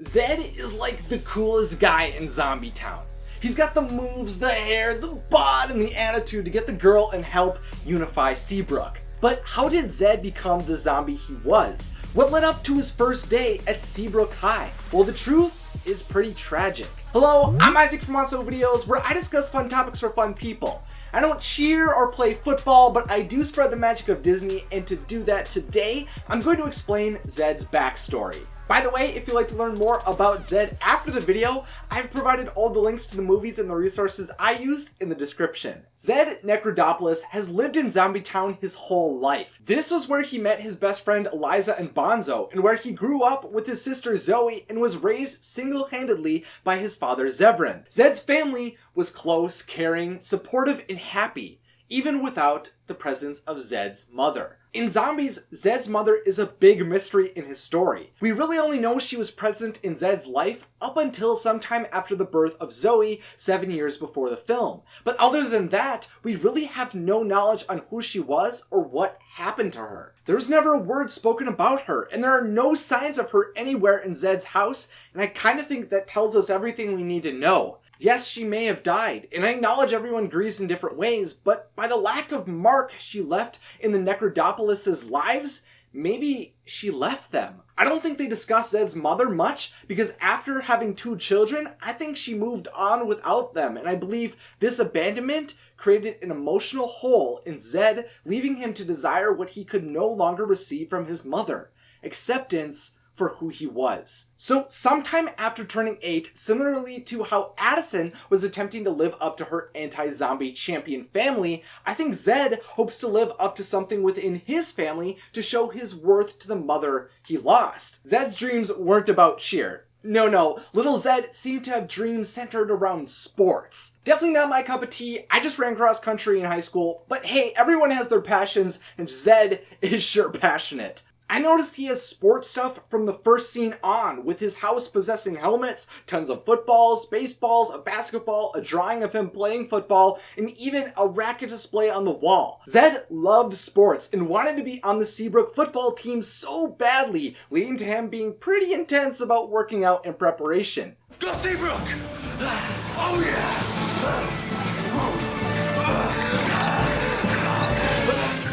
Zed is like the coolest guy in Zombie Town. He's got the moves, the hair, the bod, and the attitude to get the girl and help unify Seabrook. But how did Zed become the zombie he was? What led up to his first day at Seabrook High? Well, the truth is pretty tragic. Hello, I'm Isaac from Monso Videos, where I discuss fun topics for fun people. I don't cheer or play football, but I do spread the magic of Disney, and to do that today, I'm going to explain Zed's backstory. By the way, if you'd like to learn more about Zed after the video, I've provided all the links to the movies and the resources I used in the description. Zed Necrodopoulos has lived in Zombie Town his whole life. This was where he met his best friend Eliza and Bonzo, and where he grew up with his sister Zoe and was raised single-handedly by his father Zevran. Zed's family was close, caring, supportive, and happy, even without the presence of Zed's mother. In Zombies, Zed's mother is a big mystery in his story. We really only know she was present in Zed's life up until sometime after the birth of Zoe 7 years before the film. But other than that, we really have no knowledge on who she was or what happened to her. There's never a word spoken about her, and there are no signs of her anywhere in Zed's house, and I kind of think that tells us everything we need to know. Yes, she may have died, and I acknowledge everyone grieves in different ways, but by the lack of mark she left in the Necrodopoulos' lives, maybe she left them. I don't think they discuss Zed's mother much, because after having 2 children, I think she moved on without them, and I believe this abandonment created an emotional hole in Zed, leaving him to desire what he could no longer receive from his mother: acceptance for who he was. So sometime after turning 8, similarly to how Addison was attempting to live up to her anti-zombie champion family, I think Zed hopes to live up to something within his family to show his worth to the mother he lost. Zed's dreams weren't about cheer. No, little Zed seemed to have dreams centered around sports. Definitely not my cup of tea. I just ran cross country in high school, but hey, everyone has their passions, and Zed is sure passionate. I noticed he has sports stuff from the first scene on, with his house possessing helmets, tons of footballs, baseballs, a basketball, a drawing of him playing football, and even a racket display on the wall. Zed loved sports and wanted to be on the Seabrook football team so badly, leading to him being pretty intense about working out in preparation. Go Seabrook! Oh yeah!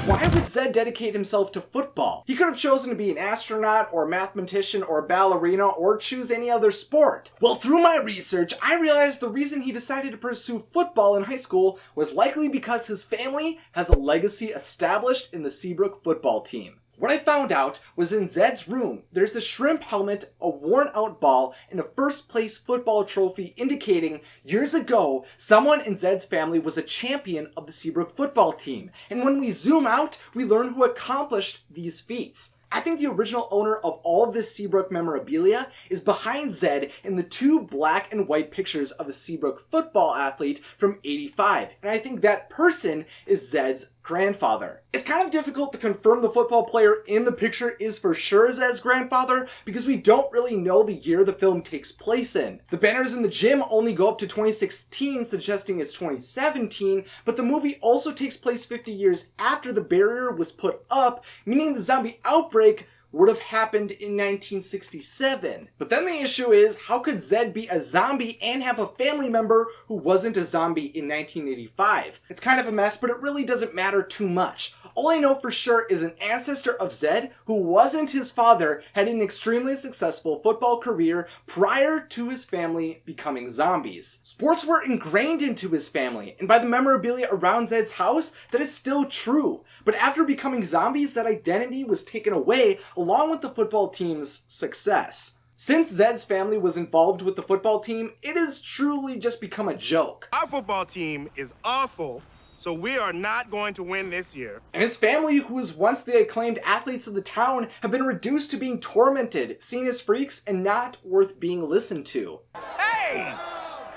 Why would Zed dedicate himself to football? He could have chosen to be an astronaut or a mathematician or a ballerina or choose any other sport. Well, through my research, I realized the reason he decided to pursue football in high school was likely because his family has a legacy established in the Seabrook football team. What I found out was in Zed's room, there's a shrimp helmet, a worn out ball, and a first place football trophy indicating years ago, someone in Zed's family was a champion of the Seabrook football team. And when we zoom out, we learn who accomplished these feats. I think the original owner of all of this Seabrook memorabilia is behind Zed in the 2 black and white pictures of a Seabrook football athlete from '85, and I think that person is Zed's grandfather. It's kind of difficult to confirm the football player in the picture is for sure Zed's grandfather, because we don't really know the year the film takes place in. The banners in the gym only go up to 2016, suggesting it's 2017, but the movie also takes place 50 years after the barrier was put up, meaning the zombie outbreak would have happened in 1967. But then the issue is, how could Zed be a zombie and have a family member who wasn't a zombie in 1985? It's kind of a mess, but it really doesn't matter too much. All I know for sure is an ancestor of Zed, who wasn't his father, had an extremely successful football career prior to his family becoming zombies. Sports were ingrained into his family, and by the memorabilia around Zed's house, that is still true. But after becoming zombies, that identity was taken away, along with the football team's success. Since Zed's family was involved with the football team, it has truly just become a joke. Our football team is awful, so we are not going to win this year. And his family, who was once the acclaimed athletes of the town, have been reduced to being tormented, seen as freaks, and not worth being listened to. Hey!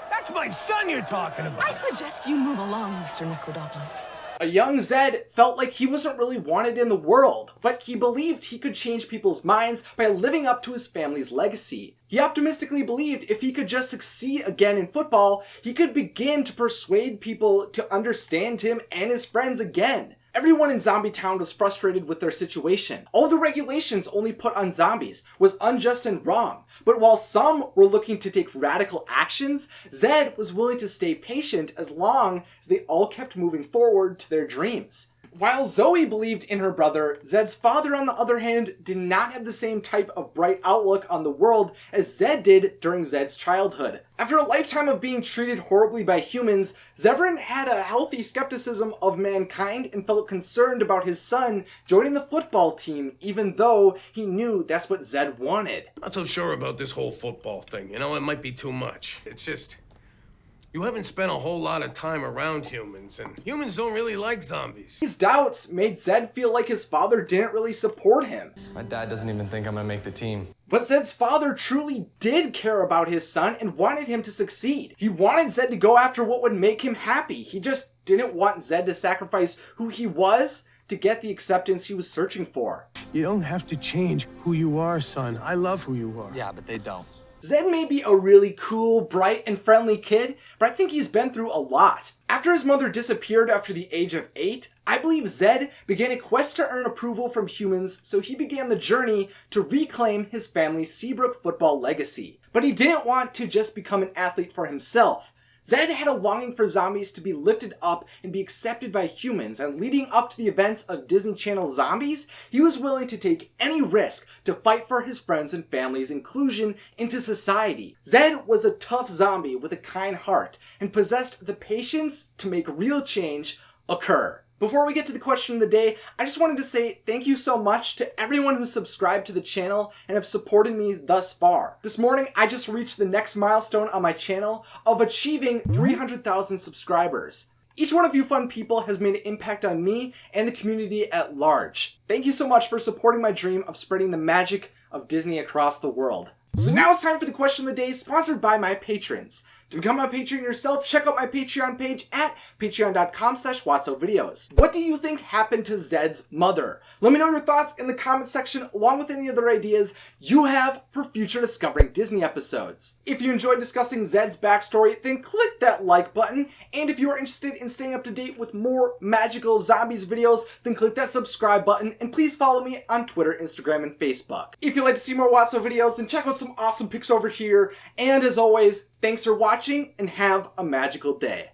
That's my son you're talking about! I suggest you move along, Mr. Necrodopoulos. A young Zed felt like he wasn't really wanted in the world, but he believed he could change people's minds by living up to his family's legacy. He optimistically believed if he could just succeed again in football, he could begin to persuade people to understand him and his friends again. Everyone in Zombie Town was frustrated with their situation. All the regulations only put on zombies was unjust and wrong. But while some were looking to take radical actions, Zed was willing to stay patient as long as they all kept moving forward to their dreams. While Zoe believed in her brother, Zed's father, on the other hand, did not have the same type of bright outlook on the world as Zed did during Zed's childhood. After a lifetime of being treated horribly by humans, Zevran had a healthy skepticism of mankind and felt concerned about his son joining the football team, even though he knew that's what Zed wanted. Not so sure about this whole football thing. You know, it might be too much. It's just, you haven't spent a whole lot of time around humans, and humans don't really like zombies. These doubts made Zed feel like his father didn't really support him. My dad doesn't even think I'm gonna make the team. But Zed's father truly did care about his son and wanted him to succeed. He wanted Zed to go after what would make him happy. He just didn't want Zed to sacrifice who he was to get the acceptance he was searching for. You don't have to change who you are, son. I love who you are. Yeah, but they don't. Zed may be a really cool, bright, and friendly kid, but I think he's been through a lot. After his mother disappeared after the age of 8, I believe Zed began a quest to earn approval from humans, so he began the journey to reclaim his family's Seabrook football legacy. But he didn't want to just become an athlete for himself. Zed had a longing for zombies to be lifted up and be accepted by humans, and leading up to the events of Disney Channel Zombies, he was willing to take any risk to fight for his friends and family's inclusion into society. Zed was a tough zombie with a kind heart, and possessed the patience to make real change occur. Before we get to the question of the day, I just wanted to say thank you so much to everyone who subscribed to the channel and have supported me thus far. This morning, I just reached the next milestone on my channel of achieving 300,000 subscribers. Each one of you fun people has made an impact on me and the community at large. Thank you so much for supporting my dream of spreading the magic of Disney across the world. So now it's time for the question of the day, sponsored by my patrons. To become a patron yourself, check out my Patreon page at patreon.com/WatsoVideos. What do you think happened to Zed's mother? Let me know your thoughts in the comment section, along with any other ideas you have for future Discovering Disney episodes. If you enjoyed discussing Zed's backstory, then click that like button, and if you are interested in staying up to date with more magical zombies videos, then click that subscribe button, and please follow me on Twitter, Instagram, and Facebook. If you'd like to see more Watso videos, then check out some awesome pics over here, and as always, thanks for watching and have a magical day.